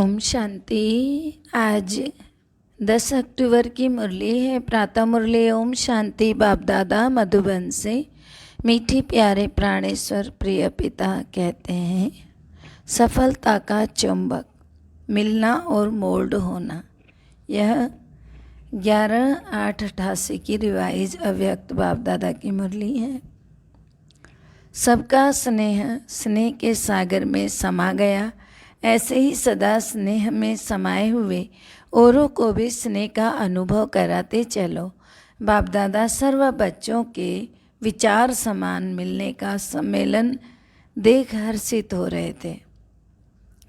ओम शांति। आज 10 अक्टूबर की मुरली है। प्रातः मुरली ओम शांति। बाप दादा मधुबन से मीठी प्यारे प्राणेश्वर प्रिय पिता कहते हैं, सफलता का चुंबक, मिलना और मोल्ड होना। यह 11/8/88 की रिवाइज अव्यक्त बाप दादा की मुरली है। सबका स्नेह स्नेह के सागर में समा गया, ऐसे ही सदा स्नेह में समाये हुए औरों को भी स्नेह का अनुभव कराते चलो। बाप दादा सर्व बच्चों के विचार समान मिलने का सम्मेलन देख हर्षित हो रहे थे।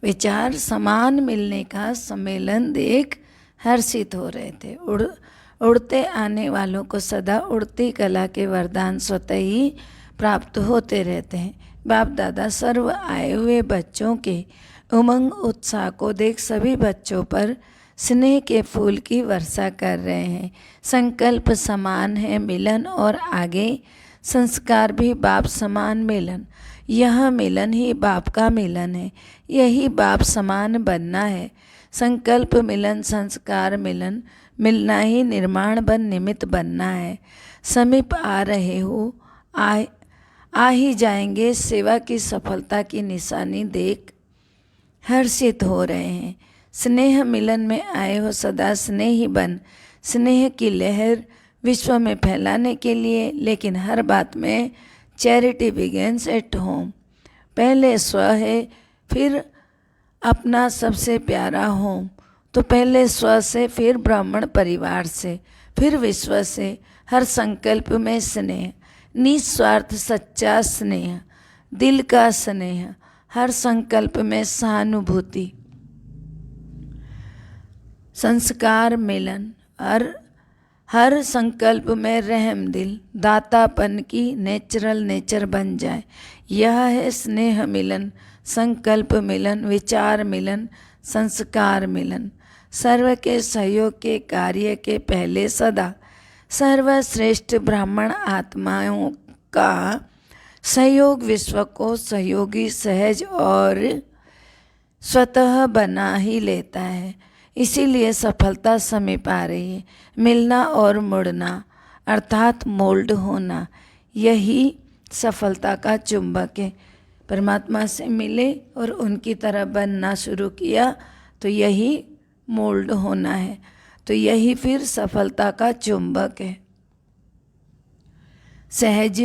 विचार समान मिलने का सम्मेलन देख हर्षित हो रहे थे। उड़ते आने वालों को सदा उड़ती कला के वरदान स्वतः ही प्राप्त होते रहते हैं। बाप दादा सर्व आए हुए बच्चों के उमंग उत्साह को देख सभी बच्चों पर स्नेह के फूल की वर्षा कर रहे हैं। संकल्प समान है मिलन और आगे संस्कार भी बाप समान मिलन। यह मिलन ही बाप का मिलन है, यही बाप समान बनना है। संकल्प मिलन, संस्कार मिलन, मिलना ही निर्माण बन निमित्त बनना है। समीप आ रहे हो, आ ही जाएंगे। सेवा की सफलता की निशानी देख हर्षित हो रहे हैं। स्नेह मिलन में आए हो, सदा स्नेही बन स्नेह की लहर विश्व में फैलाने के लिए। लेकिन हर बात में चैरिटी बिगिंस एट होम। पहले स्व है, फिर अपना सबसे प्यारा होम। तो पहले स्व से, फिर ब्राह्मण परिवार से, फिर विश्व से। हर संकल्प में स्नेह, निस्वार्थ सच्चा स्नेह, दिल का स्नेह। हर संकल्प में सहानुभूति, संस्कार मिलन। हर संकल्प में रहम दिल, दातापन की नेचुरल नेचर बन जाए। यह है स्नेह मिलन, संकल्प मिलन, विचार मिलन, संस्कार मिलन। सर्व के सहयोग के कार्य के पहले सदा सर्वश्रेष्ठ ब्राह्मण आत्माओं का सहयोग विश्व को सहयोगी, सहज और स्वतः बना ही लेता है। इसीलिए सफलता समीप आ रही है। मिलना और मुड़ना अर्थात मोल्ड होना, यही सफलता का चुंबक है। परमात्मा से मिले और उनकी तरह बनना शुरू किया तो यही मोल्ड होना है। तो यही फिर सफलता का चुंबक है। सहज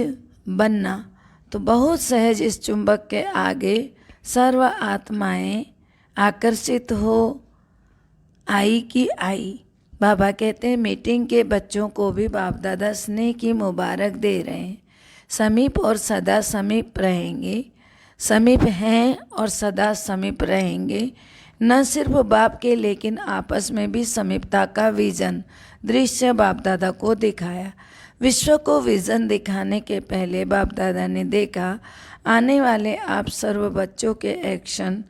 बनना तो बहुत सहज। इस चुंबक के आगे सर्व आत्माएं आकर्षित हो आई की आई। बाबा कहते हैं मीटिंग के बच्चों को भी बाप दादा स्नेह की मुबारक दे रहे हैं। समीप और सदा समीप रहेंगे, समीप हैं और सदा समीप रहेंगे। न सिर्फ बाप के लेकिन आपस में भी समीपता का विजन दृश्य बाप दादा को दिखाया। विश्व को विजन दिखाने के पहले बाप दादा ने देखा आने वाले आप सर्व बच्चों के एक्शन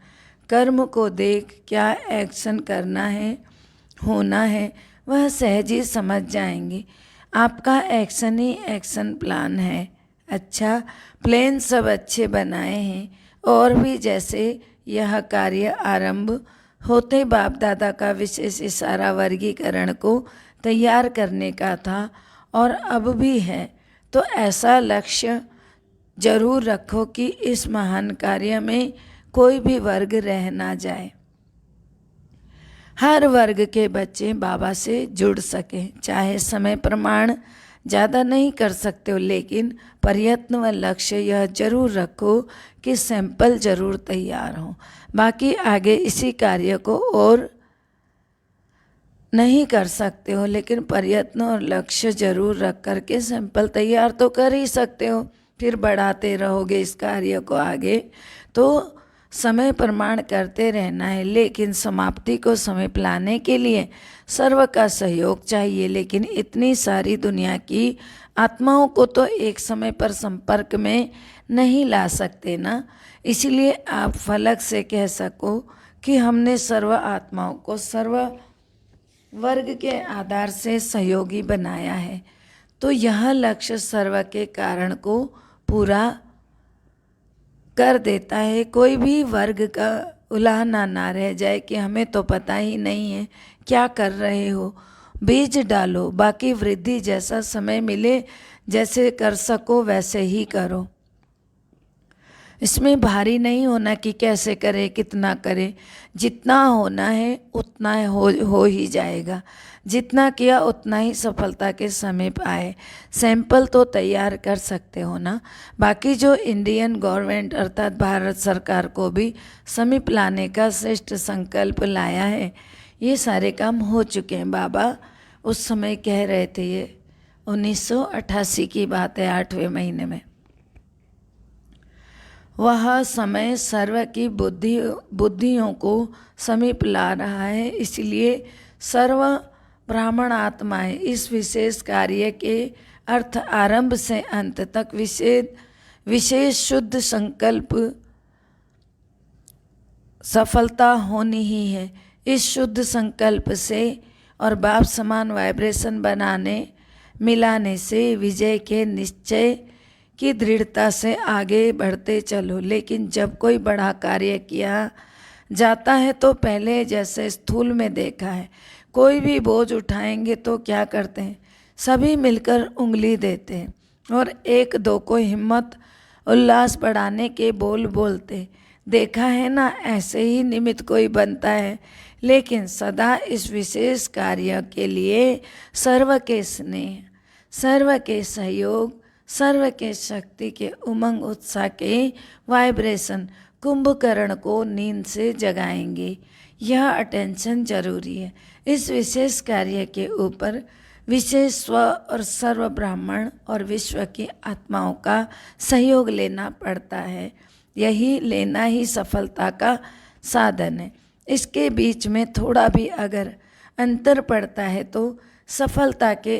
कर्म को देख क्या एक्शन करना है, होना है, वह सहज ही समझ जाएंगे। आपका एक्शन ही एक्शन प्लान है। अच्छा प्लेन सब अच्छे बनाए हैं। और भी जैसे यह कार्य आरंभ होते बाप दादा का विशेष इशारा वर्गीकरण को तैयार करने का था और अब भी है। तो ऐसा लक्ष्य जरूर रखो कि इस महान कार्य में कोई भी वर्ग रह ना जाए। हर वर्ग के बच्चे बाबा से जुड़ सके। चाहे समय प्रमाण ज़्यादा नहीं कर सकते हो, लेकिन प्रयत्न व लक्ष्य यह जरूर रखो कि सैंपल जरूर तैयार हो। बाकी आगे इसी कार्य को और नहीं कर सकते हो, लेकिन प्रयत्न और लक्ष्य जरूर रख करके सैंपल तैयार तो कर ही सकते हो। फिर बढ़ाते रहोगे इस कार्य को आगे, तो समय प्रमाण करते रहना है। लेकिन समाप्ति को समीप लाने के लिए सर्व का सहयोग चाहिए। लेकिन इतनी सारी दुनिया की आत्माओं को तो एक समय पर संपर्क में नहीं ला सकते ना। इसलिए आप फलक से कह सको कि हमने सर्व आत्माओं को सर्व वर्ग के आधार से सहयोगी बनाया है। तो यह लक्ष्य सर्व के कारण को पूरा कर देता है। कोई भी वर्ग का उलाहना ना रह जाए कि हमें तो पता ही नहीं है क्या कर रहे हो। बीज डालो, बाकी वृद्धि जैसा समय मिले, जैसे कर सको वैसे ही करो। इसमें भारी नहीं होना कि कैसे करें कितना करें, जितना होना है उतना हो ही जाएगा। जितना किया उतना ही सफलता के समीप आए। सैंपल तो तैयार कर सकते हो ना। बाकी जो इंडियन गवर्नमेंट अर्थात भारत सरकार को भी समीप लाने का श्रेष्ठ संकल्प लाया है। ये सारे काम हो चुके हैं। बाबा उस समय कह रहे थे, ये 1988 की बात है, 8वें महीने में। वह समय सर्व की बुद्धियों को समीप ला रहा है, इसलिए सर्व ब्राह्मण आत्माएं इस विशेष कार्य के अर्थ आरंभ से अंत तक विशेष शुद्ध संकल्प सफलता होनी ही है। इस शुद्ध संकल्प से और बाप समान वाइब्रेशन मिलाने से विजय के निश्चय की दृढ़ता से आगे बढ़ते चलो। लेकिन जब कोई बड़ा कार्य किया जाता है तो पहले जैसे स्थूल में देखा है, कोई भी बोझ उठाएंगे तो क्या करते हैं, सभी मिलकर उंगली देते हैं और एक दो को हिम्मत उल्लास बढ़ाने के बोल बोलते। देखा है ना, ऐसे ही निमित्त कोई बनता है। लेकिन सदा इस विशेष कार्य के लिए सर्व के स्नेह, सर्व के सहयोग, सर्व के शक्ति के उमंग उत्साह के वाइब्रेशन कुंभकर्ण को नींद से जगाएंगे। यह अटेंशन जरूरी है। इस विशेष कार्य के ऊपर विशेष स्व और सर्व ब्राह्मण और विश्व की आत्माओं का सहयोग लेना पड़ता है। यही लेना ही सफलता का साधन है। इसके बीच में थोड़ा भी अगर अंतर पड़ता है तो सफलता के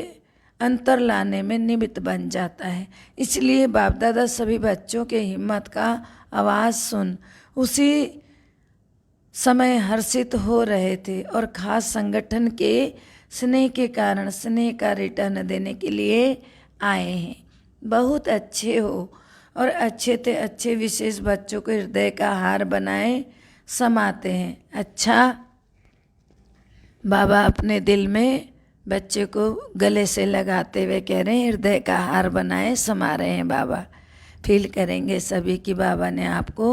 अंतर लाने में निमित्त बन जाता है। इसलिए बाप दादा सभी बच्चों के हिम्मत का आवाज़ सुन उसी समय हर्षित हो रहे थे और खास संगठन के स्नेह के कारण स्नेह का रिटर्न देने के लिए आए हैं। बहुत अच्छे हो और अच्छे से अच्छे विशेष बच्चों को हृदय का हार बनाए समाते हैं। अच्छा, बाबा अपने दिल में बच्चे को गले से लगाते हुए कह रहे हैं, हृदय का हार बनाए समा रहे हैं बाबा। फील करेंगे सभी कि बाबा ने आपको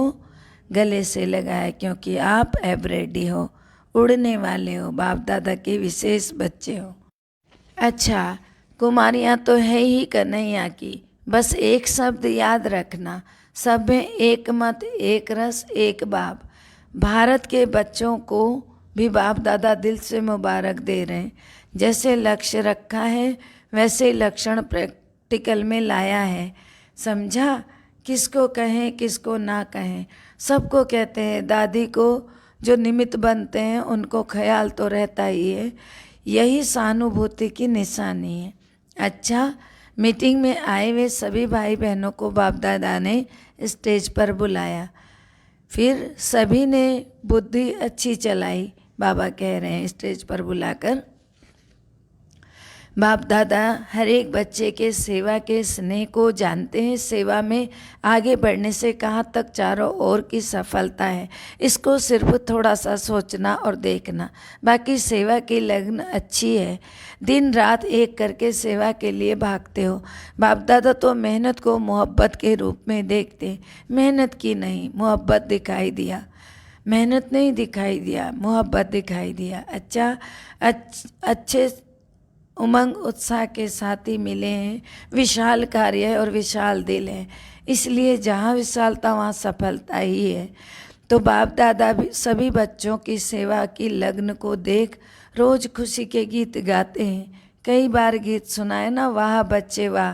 गले से लगाया, क्योंकि आप एवरेडी हो, उड़ने वाले हो, बाप दादा के विशेष बच्चे हो। अच्छा, कुमारियाँ तो है ही कन्हैया की, बस एक शब्द याद रखना, सब में एक मत, एक रस, एक बाप। भारत के बच्चों को भी बाप दादा दिल से मुबारक दे रहे हैं। जैसे लक्ष्य रखा है वैसे लक्षण प्रैक्टिकल में लाया है। समझा? किसको कहें किसको ना कहें, सबको कहते हैं। दादी को जो निमित्त बनते हैं उनको ख्याल तो रहता ही है। यही सहानुभूति की निशानी है। अच्छा, मीटिंग में आए हुए सभी भाई बहनों को बाप दादा ने स्टेज पर बुलाया। फिर सभी ने बुद्धि अच्छी चलाई। बाबा कह रहे हैं स्टेज पर बुलाकर, बाप दादा हर एक बच्चे के सेवा के स्नेह को जानते हैं। सेवा में आगे बढ़ने से कहाँ तक चारों ओर की सफलता है, इसको सिर्फ थोड़ा सा सोचना और देखना। बाकी सेवा की लगन अच्छी है, दिन रात एक करके सेवा के लिए भागते हो। बाप दादा तो मेहनत को मोहब्बत के रूप में देखते। मेहनत की नहीं, मोहब्बत दिखाई दिया। मेहनत नहीं दिखाई दिया, मोहब्बत दिखाई दिया। अच्छा, अच्छे उमंग उत्साह के साथ ही मिले हैं। विशाल कार्य है और विशाल दिल है, इसलिए जहाँ विशालता वहाँ सफलता ही है। तो बाप दादा भी सभी बच्चों की सेवा की लगन को देख रोज़ खुशी के गीत गाते हैं। कई बार गीत सुनाए ना, वाह बच्चे वाह,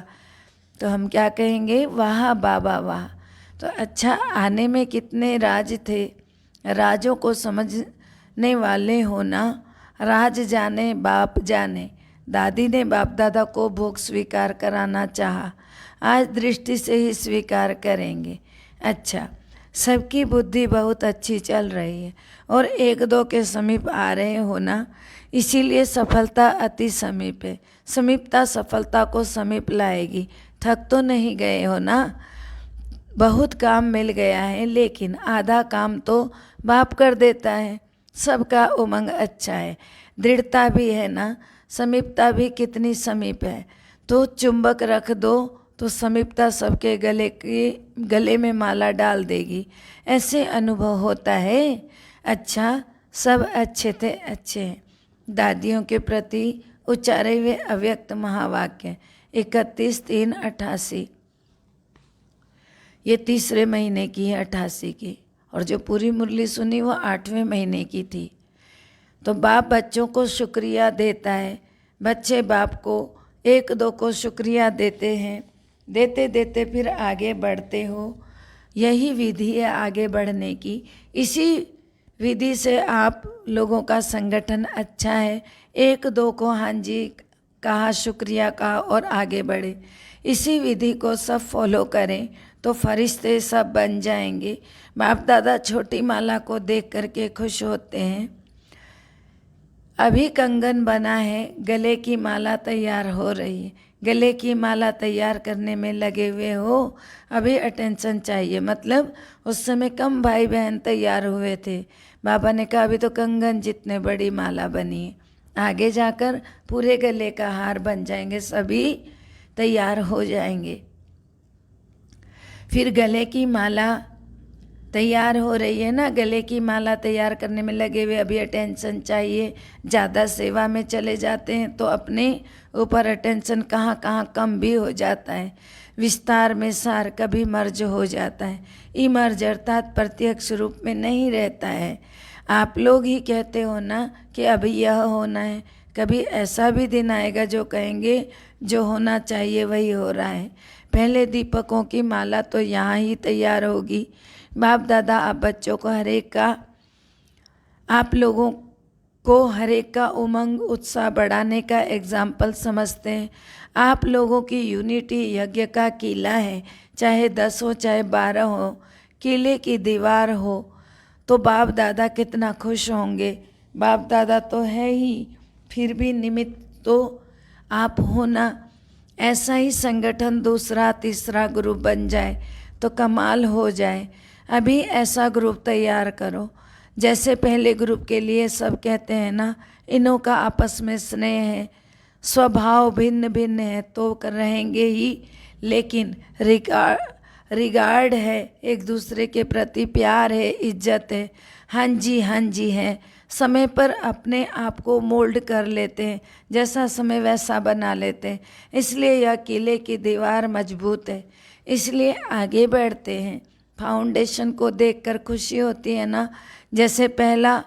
तो हम क्या कहेंगे, वाह बाबा वाह। तो अच्छा, आने में कितने राज थे, राजों को समझने वाले होना। राज जाने बाप जाने। दादी ने बाप दादा को भोग स्वीकार कराना चाहा, आज दृष्टि से ही स्वीकार करेंगे। अच्छा, सबकी बुद्धि बहुत अच्छी चल रही है और एक दो के समीप आ रहे हो ना, इसीलिए सफलता अति समीप है। समीपता सफलता को समीप लाएगी। थक तो नहीं गए हो ना? बहुत काम मिल गया है, लेकिन आधा काम तो बाप कर देता है। सबका उमंग अच्छा है, दृढ़ता भी है ना, समीपता भी कितनी समीप है। तो चुंबक रख दो तो समीपता सबके गले में माला डाल देगी। ऐसे अनुभव होता है। अच्छा, सब अच्छे थे, अच्छे हैं। दादियों के प्रति उच्चारे हुए अव्यक्त महावाक्य 31/3/88। ये तीसरे महीने की है, 88 की। और जो पूरी मुरली सुनी वो 8वें महीने की थी। तो बाप बच्चों को शुक्रिया देता है, बच्चे बाप को एक दो को शुक्रिया देते हैं, देते देते फिर आगे बढ़ते हो। यही विधि है आगे बढ़ने की। इसी विधि से आप लोगों का संगठन अच्छा है। एक दो को हाँ जी कहा, शुक्रिया कहा और आगे बढ़े। इसी विधि को सब फॉलो करें तो फरिश्ते सब बन जाएंगे। बाप दादा छोटी माला को देख करके खुश होते हैं। अभी कंगन बना है, गले की माला तैयार हो रही है। गले की माला तैयार करने में लगे हुए हो, अभी अटेंशन चाहिए। मतलब उस समय कम भाई बहन तैयार हुए थे। बाबा ने कहा अभी तो कंगन जितने बड़ी माला बनी है, आगे जाकर पूरे गले का हार बन जाएंगे, सभी तैयार हो जाएंगे। फिर गले की माला तैयार हो रही है ना, गले की माला तैयार करने में लगे हुए, अभी अटेंशन चाहिए। ज़्यादा सेवा में चले जाते हैं तो अपने ऊपर अटेंशन कहाँ कहाँ कम भी हो जाता है। विस्तार में सार कभी मर्ज हो जाता है। इमर्ज अर्थात प्रत्यक्ष रूप में नहीं रहता है। आप लोग ही कहते हो ना कि अभी यह होना है, कभी ऐसा भी दिन आएगा जो कहेंगे जो होना चाहिए वही हो रहा है। पहले दीपकों की माला तो यहाँ ही तैयार होगी। बाप दादा आप बच्चों को आप लोगों को हर एक का उमंग उत्साह बढ़ाने का एग्जाम्पल समझते हैं। आप लोगों की यूनिटी यज्ञ का किला है, चाहे 10 हो चाहे 12 हो, किले की दीवार हो तो बाप दादा कितना खुश होंगे। बाप दादा तो है ही, फिर भी निमित्त तो आप हो ना। ऐसा ही संगठन दूसरा तीसरा ग्रुप बन जाए तो कमाल हो जाए। अभी ऐसा ग्रुप तैयार करो जैसे पहले ग्रुप के लिए सब कहते हैं ना, इन्हों का आपस में स्नेह है, स्वभाव भिन्न भिन्न है तो रहेंगे ही, लेकिन रिगार्ड है, एक दूसरे के प्रति प्यार है, इज्जत है, हाँ जी है। समय पर अपने आप को मोल्ड कर लेते हैं, जैसा समय वैसा बना लेते हैं। इसलिए यह किले की दीवार मजबूत है, इसलिए आगे बढ़ते हैं। फाउंडेशन को देखकर खुशी होती है ना, जैसे पहला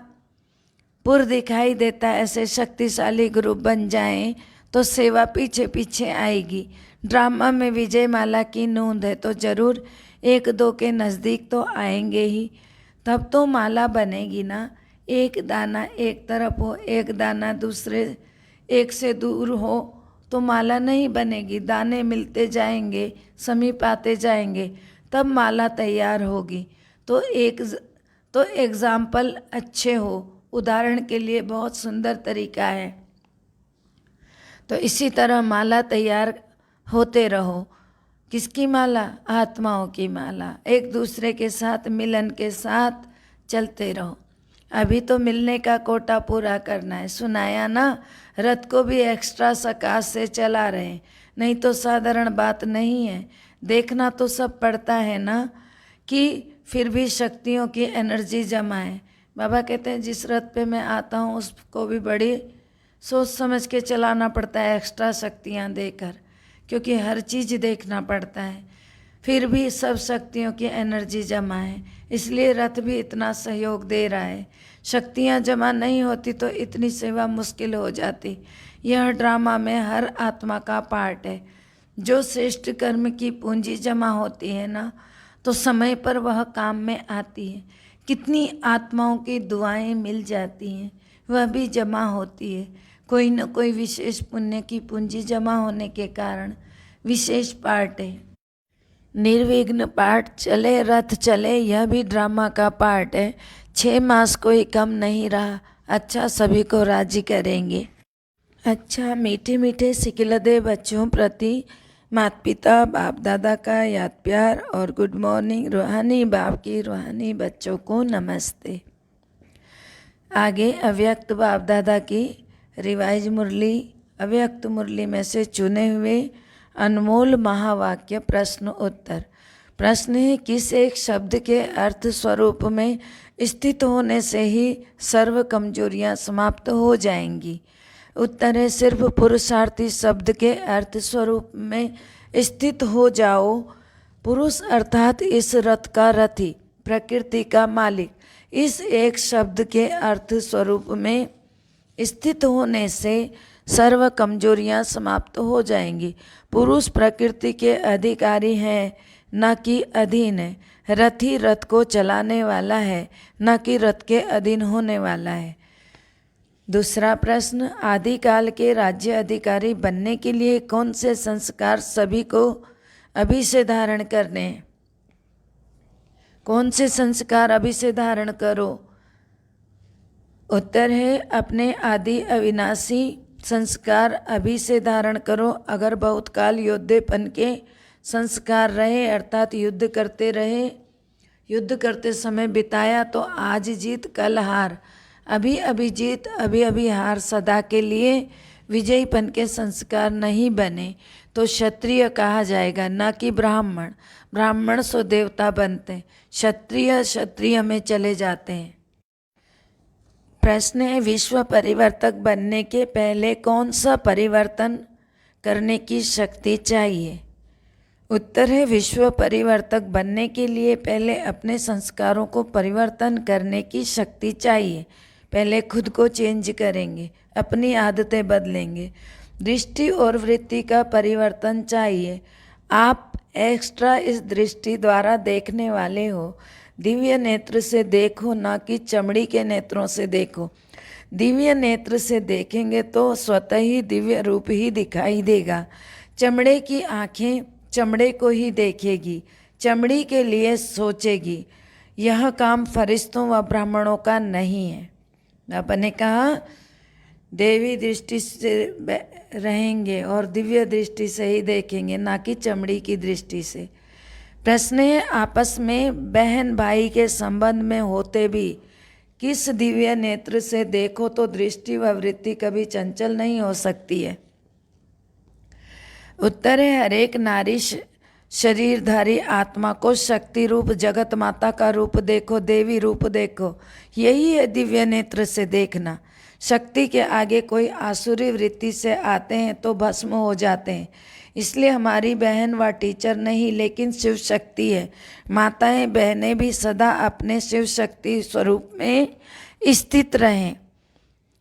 पुर दिखाई देता है, ऐसे शक्तिशाली ग्रुप बन जाएं तो सेवा पीछे पीछे आएगी। ड्रामा में विजय माला की नूंद है तो जरूर एक दो के नज़दीक तो आएंगे ही, तब तो माला बनेगी ना। एक दाना एक तरफ हो, एक दाना दूसरे एक से दूर हो तो माला नहीं बनेगी। दाने मिलते जाएंगे, समीप आते जाएंगे, तब माला तैयार होगी। तो एग्जाम्पल अच्छे हो, उदाहरण के लिए बहुत सुंदर तरीका है। तो इसी तरह माला तैयार होते रहो। किसकी माला? आत्माओं की माला। एक दूसरे के साथ मिलन के साथ चलते रहो। अभी तो मिलने का कोटा पूरा करना है। सुनाया ना, रथ को भी एक्स्ट्रा सकाश से चला रहे हैं, नहीं तो साधारण बात नहीं है। देखना तो सब पड़ता है ना कि फिर भी शक्तियों की एनर्जी जमा है। बाबा कहते हैं जिस रथ पे मैं आता हूँ उसको भी बड़ी सोच समझ के चलाना पड़ता है, एक्स्ट्रा शक्तियाँ देकर, क्योंकि हर चीज़ देखना पड़ता है। फिर भी सब शक्तियों की एनर्जी जमा है, इसलिए रथ भी इतना सहयोग दे रहा है। शक्तियाँ जमा नहीं होती तो इतनी सेवा मुश्किल हो जाती। यह ड्रामा में हर आत्मा का पार्ट है। जो श्रेष्ठ कर्म की पूंजी जमा होती है ना, तो समय पर वह काम में आती है। कितनी आत्माओं की दुआएं मिल जाती हैं, वह भी जमा होती है। कोई न कोई विशेष पुण्य की पूंजी जमा होने के कारण विशेष पार्ट है। निर्विघ्न पाठ चले, रथ चले, यह भी ड्रामा का पार्ट है। 6 मास कोई कम नहीं रहा। अच्छा, सभी को राजी करेंगे। अच्छा, मीठे मीठे सिकिलदे बच्चों प्रति माता पिता बाप दादा का याद प्यार और गुड मॉर्निंग। रूहानी बाप की रूहानी बच्चों को नमस्ते। आगे अव्यक्त बाप दादा की रिवाइज मुरली, अव्यक्त मुरली में से चुने हुए अनमोल महावाक्य प्रश्न उत्तर। प्रश्न है, किस एक शब्द के अर्थ स्वरूप में स्थित होने से ही सर्व कमजोरियां समाप्त हो जाएंगी? उत्तर है, सिर्फ पुरुषार्थी शब्द के अर्थ स्वरूप में स्थित हो जाओ। पुरुष अर्थात इस रथ का रथी, प्रकृति का मालिक। इस एक शब्द के अर्थ स्वरूप में स्थित होने से सर्व कमजोरियां समाप्त हो जाएंगी। पुरुष प्रकृति के अधिकारी हैं, न कि अधीन है। रथी रथ को चलाने वाला है, न कि रथ के अधीन होने वाला है। दूसरा प्रश्न, आदिकाल के राज्य अधिकारी बनने के लिए कौन से संस्कार सभी को अभी से धारण करने हैं? कौन से संस्कार अभी से धारण करो? उत्तर है, अपने आदि अविनाशी संस्कार अभी से धारण करो। अगर बहुत काल योद्धेपन के संस्कार रहे, अर्थात युद्ध करते रहे, युद्ध करते समय बिताया, तो आज जीत कल हार, अभी अभी जीत अभी अभी हार, सदा के लिए विजयीपन के संस्कार नहीं बने तो क्षत्रिय कहा जाएगा, न कि ब्राह्मण। ब्राह्मण सो देवता बनते हैं, क्षत्रिय में चले जाते हैं। प्रश्न है, विश्व परिवर्तक बनने के पहले कौन सा परिवर्तन करने की शक्ति चाहिए? उत्तर है, विश्व परिवर्तक बनने के लिए पहले अपने संस्कारों को परिवर्तन करने की शक्ति चाहिए। पहले खुद को चेंज करेंगे, अपनी आदतें बदलेंगे। दृष्टि और वृत्ति का परिवर्तन चाहिए। आप एक्स्ट्रा इस दृष्टि द्वारा देखने वाले हो। दिव्य नेत्र से देखो, ना कि चमड़ी के नेत्रों से देखो। दिव्य नेत्र से देखेंगे तो स्वतः ही दिव्य रूप ही दिखाई देगा। चमड़े की आंखें चमड़े को ही देखेगी, चमड़ी के लिए सोचेगी। यह काम फरिश्तों व ब्राह्मणों का नहीं है। आपने कहा देवी दृष्टि से रहेंगे और दिव्य दृष्टि से ही देखेंगे, ना कि चमड़ी की दृष्टि से। प्रश्न है, आपस में बहन भाई के संबंध में होते भी किस दिव्य नेत्र से देखो तो दृष्टि व वृत्ति कभी चंचल नहीं हो सकती है? उत्तर है, हरेक नारी शरीरधारी आत्मा को शक्ति रूप जगत माता का रूप देखो, देवी रूप देखो। यही है दिव्य नेत्र से देखना। शक्ति के आगे कोई आसुरी वृत्ति से आते हैं तो भस्म हो जाते हैं। इसलिए हमारी बहन व टीचर नहीं, लेकिन शिव शक्ति है। माताएं बहनें भी सदा अपने शिव शक्ति स्वरूप में स्थित रहें।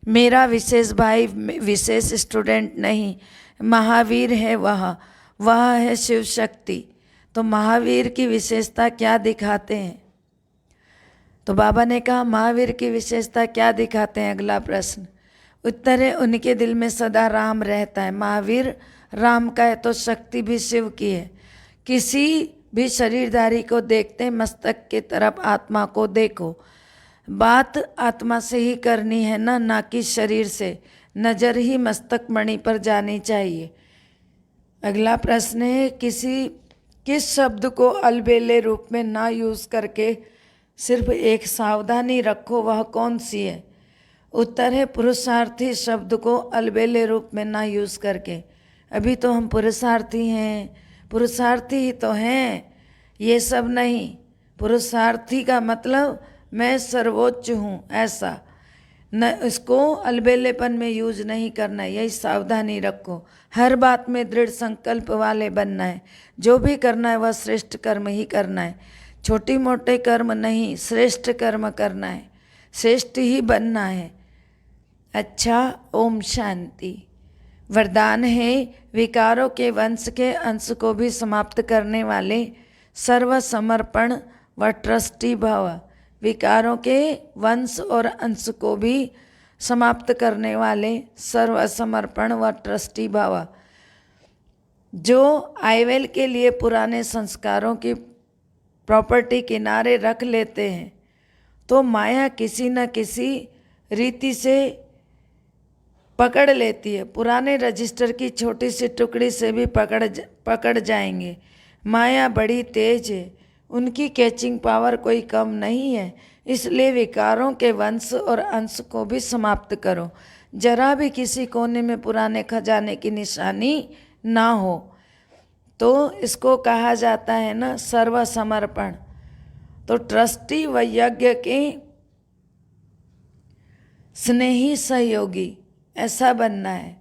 मेरा विशेष भाई विशेष स्टूडेंट नहीं, महावीर है, वह है शिव शक्ति। तो महावीर की विशेषता क्या दिखाते हैं? तो बाबा ने कहा, महावीर की विशेषता क्या दिखाते हैं? अगला प्रश्न। उत्तर है, उनके दिल में सदा राम रहता है। महावीर राम का है तो शक्ति भी शिव की है। किसी भी शरीरधारी को देखते मस्तक की तरफ आत्मा को देखो। बात आत्मा से ही करनी है ना कि शरीर से। नज़र ही मस्तक मणि पर जानी चाहिए। अगला प्रश्न है, किस शब्द को अलबेले रूप में ना यूज़ करके सिर्फ एक सावधानी रखो, वह कौन सी है? उत्तर है, पुरुषार्थी शब्द को अलबेले रूप में ना यूज़ करके। अभी तो हम पुरुषार्थी हैं, पुरुषार्थी ही तो हैं, ये सब नहीं। पुरुषार्थी का मतलब मैं सर्वोच्च हूँ, ऐसा न, इसको अलबेलेपन में यूज नहीं करना है। यही सावधानी रखो। हर बात में दृढ़ संकल्प वाले बनना है। जो भी करना है वह श्रेष्ठ कर्म ही करना है। छोटी मोटे कर्म नहीं, श्रेष्ठ कर्म करना है, श्रेष्ठ ही बनना है। अच्छा, ओम शांति। वरदान है, विकारों के वंश के अंश को भी समाप्त करने वाले सर्व समर्पण व ट्रस्टी भव। विकारों के वंश और अंश को भी समाप्त करने वाले सर्व समर्पण व ट्रस्टी भव। जो आईवेल के लिए पुराने संस्कारों की प्रॉपर्टी किनारे रख लेते हैं तो माया किसी न किसी रीति से पकड़ लेती है। पुराने रजिस्टर की छोटी सी टुकड़ी से भी पकड़ जाएंगे। माया बड़ी तेज है, उनकी कैचिंग पावर कोई कम नहीं है। इसलिए विकारों के वंश और अंश को भी समाप्त करो। जरा भी किसी कोने में पुराने खजाने की निशानी ना हो। तो इसको कहा जाता है ना सर्वसमर्पण। तो ट्रस्टी व यज्ञ के स्नेही सहयोगी ऐसा बनना है।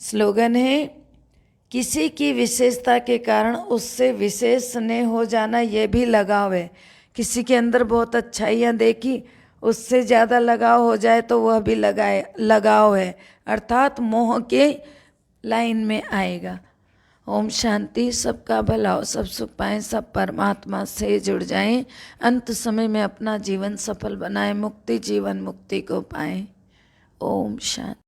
स्लोगन है, किसी की विशेषता के कारण उससे विशेष स्नेह हो जाना, यह भी लगाव है। किसी के अंदर बहुत अच्छाइयाँ देखी, उससे ज़्यादा लगाव हो जाए तो वह भी लगाव है, अर्थात मोह के लाइन में आएगा। ओम शांति। सबका भला हो, सब सुख पाएं, सब परमात्मा से जुड़ जाएं, अंत समय में अपना जीवन सफल बनाएं, मुक्ति जीवन मुक्ति को पाएं। ओम शांति।